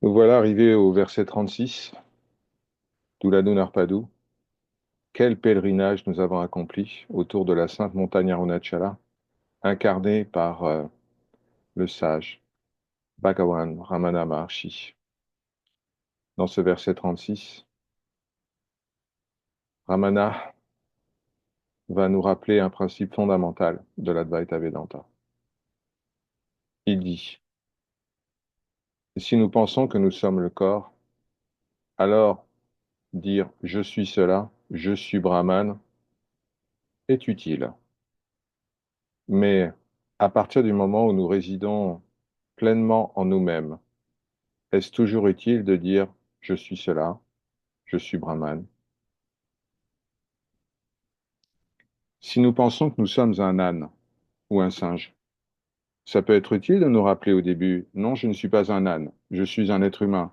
Nous voilà arrivés au verset 36, d'Ouladu Narpadu. Quel pèlerinage nous avons accompli autour de la sainte montagne Arunachala, incarnée par le sage Bhagavan Ramana Maharshi. Dans ce verset 36, Ramana va nous rappeler un principe fondamental de l'Advaita Vedanta. Il dit, si nous pensons que nous sommes le corps, alors dire je suis cela, je suis Brahman est utile. Mais à partir du moment où nous résidons pleinement en nous-mêmes, est-ce toujours utile de dire je suis cela, je suis Brahman? Si nous pensons que nous sommes un âne ou un singe, ça peut être utile de nous rappeler au début, non, je ne suis pas un âne, je suis un être humain.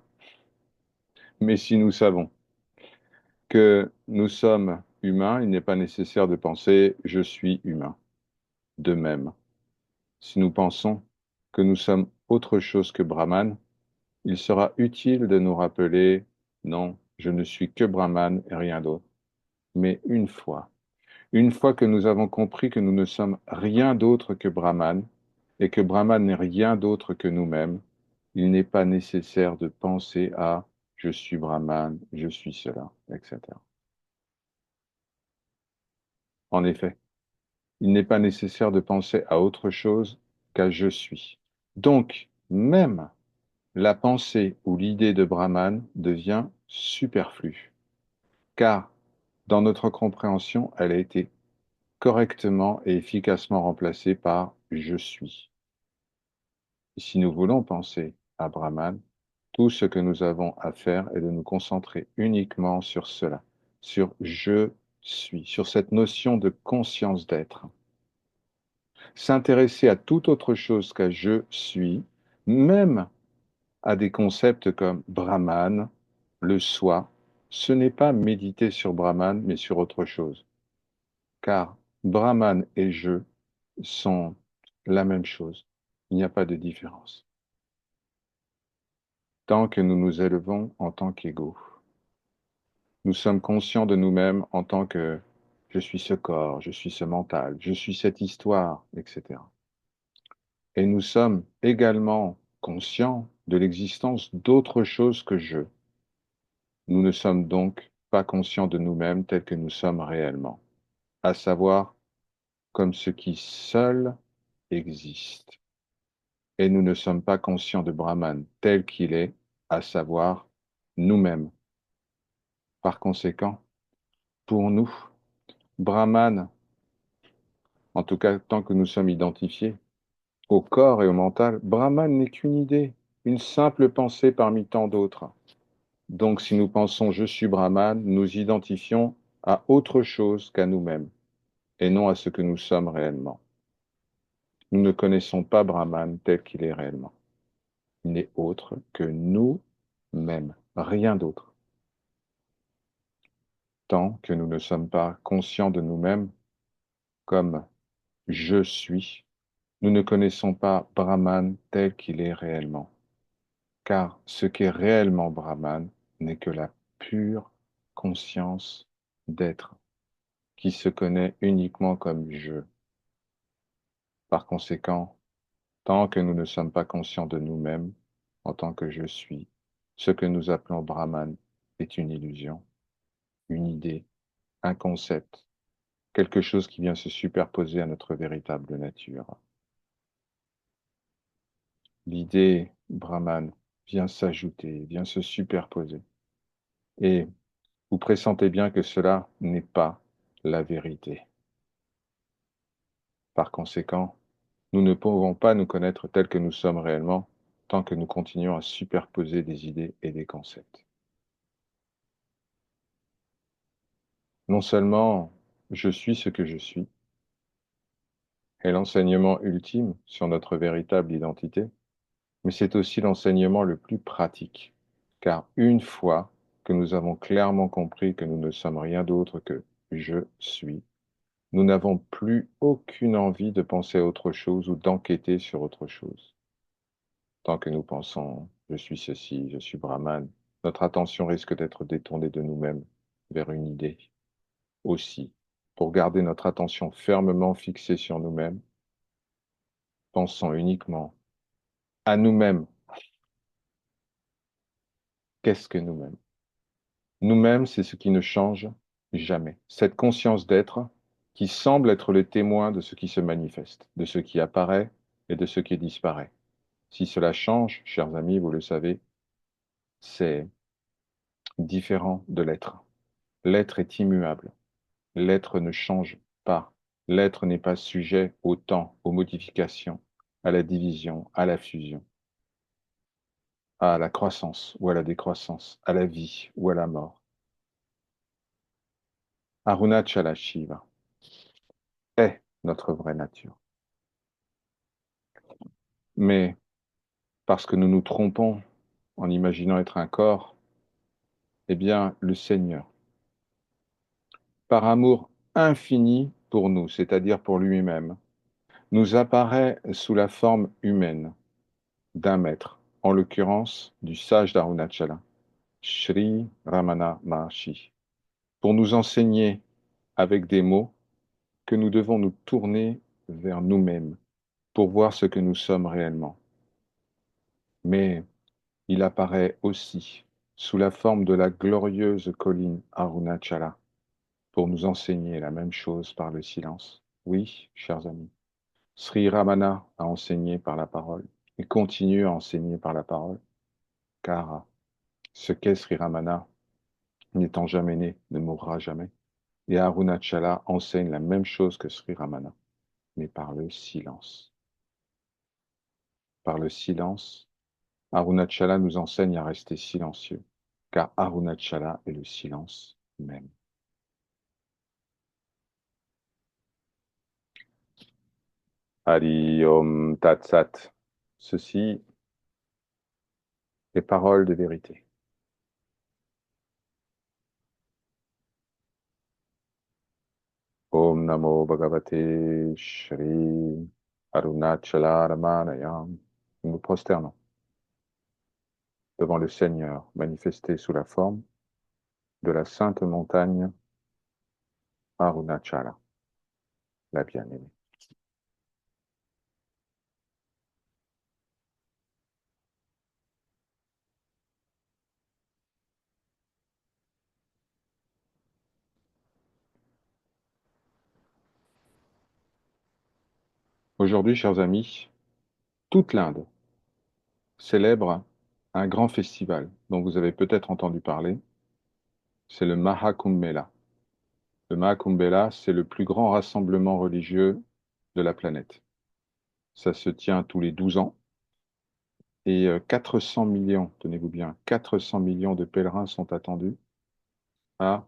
Mais si nous savons que nous sommes humains, il n'est pas nécessaire de penser je suis humain. De même, si nous pensons que nous sommes autre chose que Brahman, il sera utile de nous rappeler non, je ne suis que Brahman et rien d'autre. Mais une fois que nous avons compris que nous ne sommes rien d'autre que Brahman et que Brahman n'est rien d'autre que nous-mêmes, il n'est pas nécessaire de penser à je suis Brahman, je suis cela, etc. En effet, il n'est pas nécessaire de penser à autre chose qu'à je suis. Donc, même la pensée ou l'idée de Brahman devient superflue, car dans notre compréhension, elle a été correctement et efficacement remplacée par je suis. Et si nous voulons penser à Brahman, tout ce que nous avons à faire est de nous concentrer uniquement sur cela, sur je suis, sur cette notion de conscience d'être. S'intéresser à toute autre chose qu'à je suis, même à des concepts comme Brahman, le soi, ce n'est pas méditer sur Brahman, mais sur autre chose. Car Brahman et je sont la même chose. Il n'y a pas de différence. Tant que nous nous élevons en tant qu'égaux, nous sommes conscients de nous-mêmes en tant que je suis ce corps, je suis ce mental, je suis cette histoire, etc. Et nous sommes également conscients de l'existence d'autre chose que je. Nous ne sommes donc pas conscients de nous-mêmes tels que nous sommes réellement, à savoir comme ce qui seul existe. Et nous ne sommes pas conscients de Brahman tel qu'il est, à savoir nous-mêmes. Par conséquent, pour nous, Brahman, en tout cas tant que nous sommes identifiés au corps et au mental, Brahman n'est qu'une idée, une simple pensée parmi tant d'autres. Donc si nous pensons je suis Brahman, nous identifions à autre chose qu'à nous-mêmes, et non à ce que nous sommes réellement. Nous ne connaissons pas Brahman tel qu'il est réellement. Il n'est autre que nous-mêmes, rien d'autre. Tant que nous ne sommes pas conscients de nous-mêmes comme je suis, nous ne connaissons pas Brahman tel qu'il est réellement. Car ce qu'est réellement Brahman n'est que la pure conscience d'être, qui se connaît uniquement comme je. Par conséquent, tant que nous ne sommes pas conscients de nous-mêmes en tant que je suis, ce que nous appelons Brahman est une illusion, une idée, un concept, quelque chose qui vient se superposer à notre véritable nature. L'idée Brahman vient s'ajouter, vient se superposer. Et vous pressentez bien que cela n'est pas la vérité. Par conséquent, nous ne pouvons pas nous connaître tels que nous sommes réellement tant que nous continuons à superposer des idées et des concepts. Non seulement je suis ce que je suis, est l'enseignement ultime sur notre véritable identité, mais c'est aussi l'enseignement le plus pratique, car une fois que nous avons clairement compris que nous ne sommes rien d'autre que je suis, nous n'avons plus aucune envie de penser à autre chose ou d'enquêter sur autre chose. Tant que nous pensons je suis ceci, je suis Brahman, notre attention risque d'être détournée de nous-mêmes vers une idée aussi. Pour garder notre attention fermement fixée sur nous-mêmes, pensons uniquement à nous-mêmes. Qu'est-ce que nous-mêmes? Nous-mêmes, c'est ce qui ne change jamais. Cette conscience d'être qui semble être le témoin de ce qui se manifeste, de ce qui apparaît et de ce qui disparaît. Si cela change, chers amis, vous le savez, c'est différent de l'être. L'être est immuable. L'être ne change pas. L'être n'est pas sujet au temps, aux modifications, à la division, à la fusion, à la croissance ou à la décroissance, à la vie ou à la mort. Arunachala Shiva est notre vraie nature. Mais parce que nous nous trompons en imaginant être un corps, eh bien, le Seigneur, par amour infini pour nous, c'est-à-dire pour lui-même, nous apparaît sous la forme humaine d'un maître, en l'occurrence du sage d'Arunachala, Sri Ramana Maharshi, pour nous enseigner avec des mots que nous devons nous tourner vers nous-mêmes pour voir ce que nous sommes réellement. Mais il apparaît aussi sous la forme de la glorieuse colline Arunachala pour nous enseigner la même chose par le silence. Oui, chers amis, Sri Ramana a enseigné par la parole et continue à enseigner par la parole, car ce qu'est Sri Ramana, n'étant jamais né, ne mourra jamais. Et Arunachala enseigne la même chose que Sri Ramana, mais par le silence. Par le silence, Arunachala nous enseigne à rester silencieux, car Arunachala est le silence même. Hari Om Tat Sat. Ceci est parole de vérité. Om Namo Bhagavate Shri Arunachala Ramanayam. Nous nous prosternons devant le Seigneur manifesté sous la forme de la sainte montagne Arunachala, la bien-aimée. Aujourd'hui, chers amis, toute l'Inde célèbre un grand festival dont vous avez peut-être entendu parler, c'est le Mahakumbh Mela. Le Mahakumbh Mela, c'est le plus grand rassemblement religieux de la planète. Ça se tient tous les 12 ans et 400 millions, tenez-vous bien, 400 millions de pèlerins sont attendus à,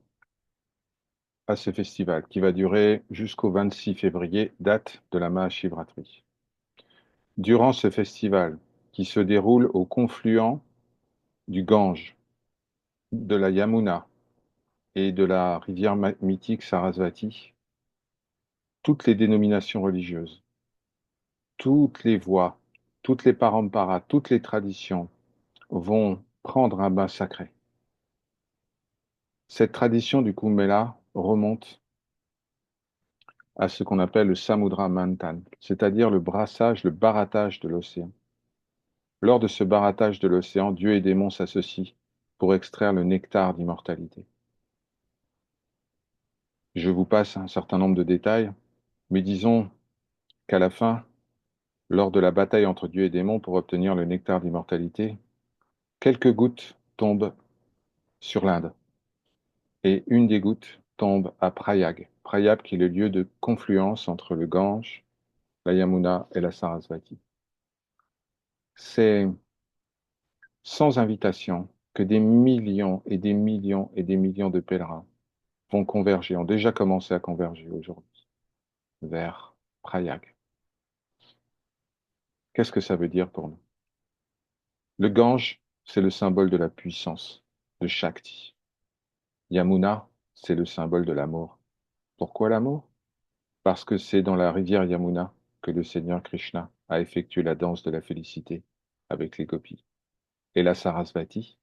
à ce festival qui va durer jusqu'au 26 février, date de la Mahashivratri. Durant ce festival, qui se déroule au confluent du Gange, de la Yamuna et de la rivière mythique Sarasvati, toutes les dénominations religieuses, toutes les voies, toutes les paramparas, toutes les traditions vont prendre un bain sacré. Cette tradition du Kumbh Mela remonte à ce qu'on appelle le Samudra Manthan, c'est-à-dire le brassage, le barattage de l'océan. Lors de ce barattage de l'océan, Dieu et démons s'associent pour extraire le nectar d'immortalité. Je vous passe un certain nombre de détails, mais disons qu'à la fin, lors de la bataille entre Dieu et démons pour obtenir le nectar d'immortalité, quelques gouttes tombent sur l'Inde et une des gouttes tombe à Prayag. Prayag qui est le lieu de confluence entre le Gange, la Yamuna et la Sarasvati. C'est sans invitation que des millions et des millions et des millions de pèlerins vont converger, ont déjà commencé à converger aujourd'hui vers Prayag. Qu'est-ce que ça veut dire pour nous? Le Gange, c'est le symbole de la puissance, de Shakti. Yamuna, c'est le symbole de l'amour. Pourquoi l'amour? Parce que c'est dans la rivière Yamuna que le Seigneur Krishna a effectué la danse de la félicité avec les gopis. Et la Sarasvati,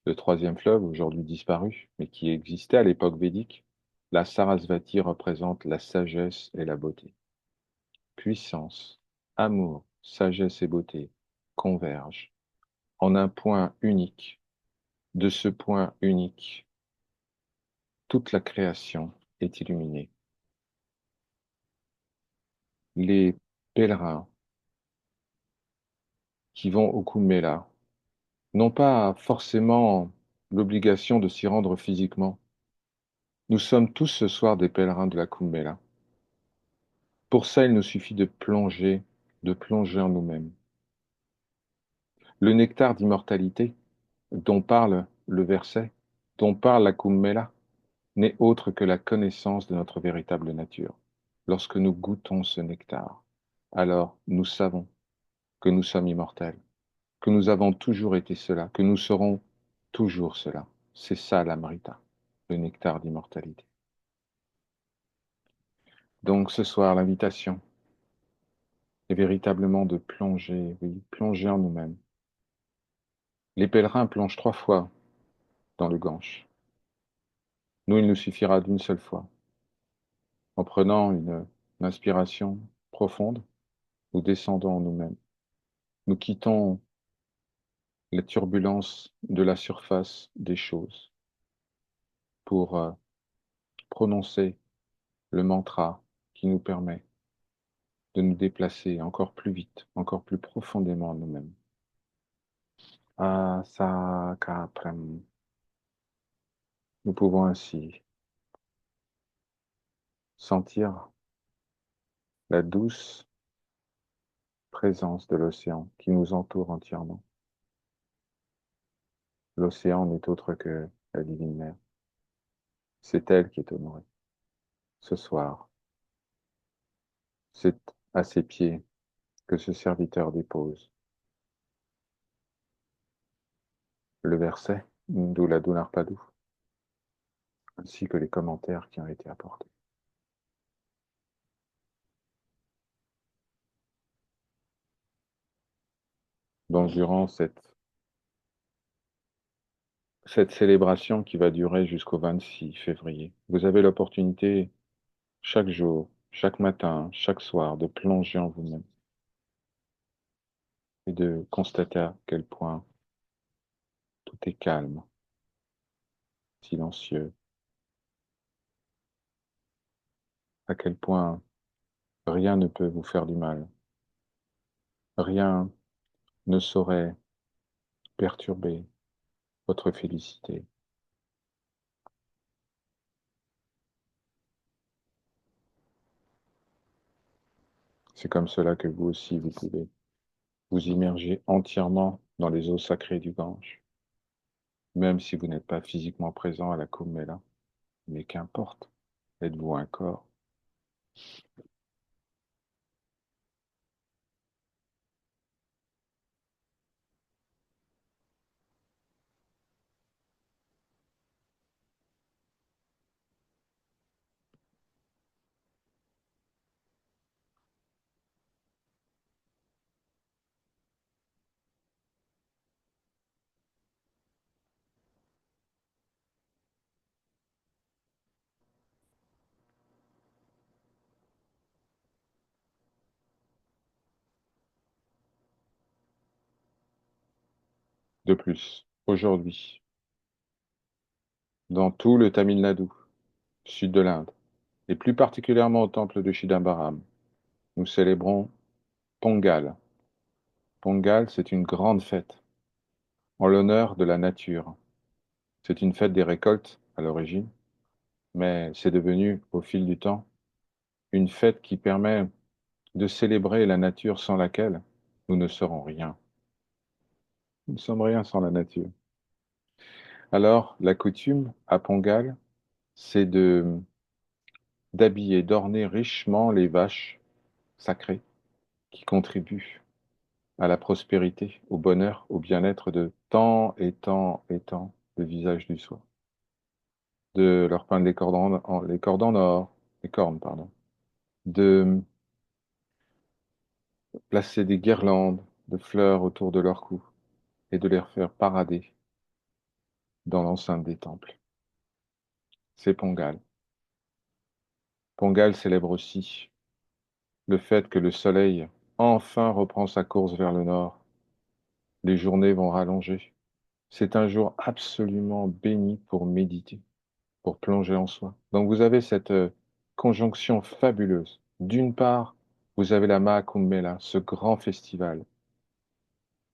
le troisième fleuve, aujourd'hui disparu, mais qui existait à l'époque védique, la Sarasvati représente la sagesse et la beauté. Puissance, amour, sagesse et beauté convergent en un point unique. De ce point unique, toute la création est illuminée. Les pèlerins qui vont au Kumbh Mela n'ont pas forcément l'obligation de s'y rendre physiquement. Nous sommes tous ce soir des pèlerins de la Kumbh Mela. Pour ça, il nous suffit de plonger en nous-mêmes. Le nectar d'immortalité dont parle le verset, dont parle la Kumbh Mela, n'est autre que la connaissance de notre véritable nature. Lorsque nous goûtons ce nectar, alors nous savons que nous sommes immortels, que nous avons toujours été cela, que nous serons toujours cela. C'est ça l'amrita, le nectar d'immortalité. Donc ce soir, l'invitation est véritablement de plonger, oui, plonger en nous-mêmes. Les pèlerins plongent 3 fois dans le Gange. Nous, il nous suffira d'une seule fois. En prenant une inspiration profonde, nous descendons en nous-mêmes. Nous quittons la turbulence de la surface des choses pour prononcer le mantra qui nous permet de nous déplacer encore plus vite, encore plus profondément en nous-mêmes. Asakaprem. Nous pouvons ainsi sentir la douce présence de l'océan qui nous entoure entièrement. L'océan n'est autre que la divine mère. C'est elle qui est honorée. Ce soir, c'est à ses pieds que ce serviteur dépose le verset d'où la Dunarpadu, ainsi que les commentaires qui ont été apportés. Donc, durant cette célébration qui va durer jusqu'au 26 février, vous avez l'opportunité chaque jour, chaque matin, chaque soir, de plonger en vous-même et de constater à quel point tout est calme, silencieux, à quel point rien ne peut vous faire du mal, rien ne saurait perturber votre félicité. C'est comme cela que vous aussi, vous pouvez vous immerger entièrement dans les eaux sacrées du Gange, même si vous n'êtes pas physiquement présent à la Kumbh Mela. Mais qu'importe, êtes-vous un corps? De plus, aujourd'hui, dans tout le Tamil Nadu, sud de l'Inde, et plus particulièrement au temple de Chidambaram, nous célébrons Pongal. Pongal, c'est une grande fête en l'honneur de la nature. C'est une fête des récoltes à l'origine, mais c'est devenu, au fil du temps, une fête qui permet de célébrer la nature sans laquelle nous ne serons rien. Nous ne sommes rien sans la nature. Alors, la coutume à Pongal, c'est d'habiller, d'orner richement les vaches sacrées qui contribuent à la prospérité, au bonheur, au bien-être de tant et tant et tant de visages du soir. De leur peindre les cordes en or, les cornes, pardon. De placer des guirlandes de fleurs autour de leur cou et de les faire parader dans l'enceinte des temples. C'est Pongal. Pongal célèbre aussi le fait que le soleil enfin reprend sa course vers le nord. Les journées vont rallonger. C'est un jour absolument béni pour méditer, pour plonger en soi. Donc vous avez cette conjonction fabuleuse. D'une part, vous avez la Maha Kumbh Mela, ce grand festival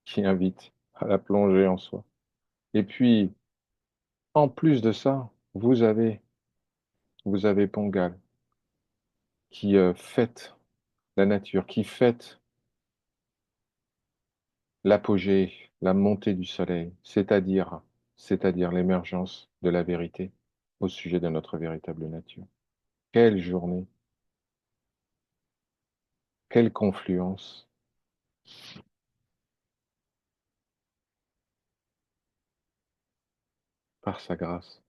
qui invite à la plongée en soi. Et puis, en plus de ça, vous avez Pongal qui fête la nature, qui fête l'apogée, la montée du soleil, c'est-à-dire l'émergence de la vérité au sujet de notre véritable nature. Quelle journée, quelle confluence par sa grâce.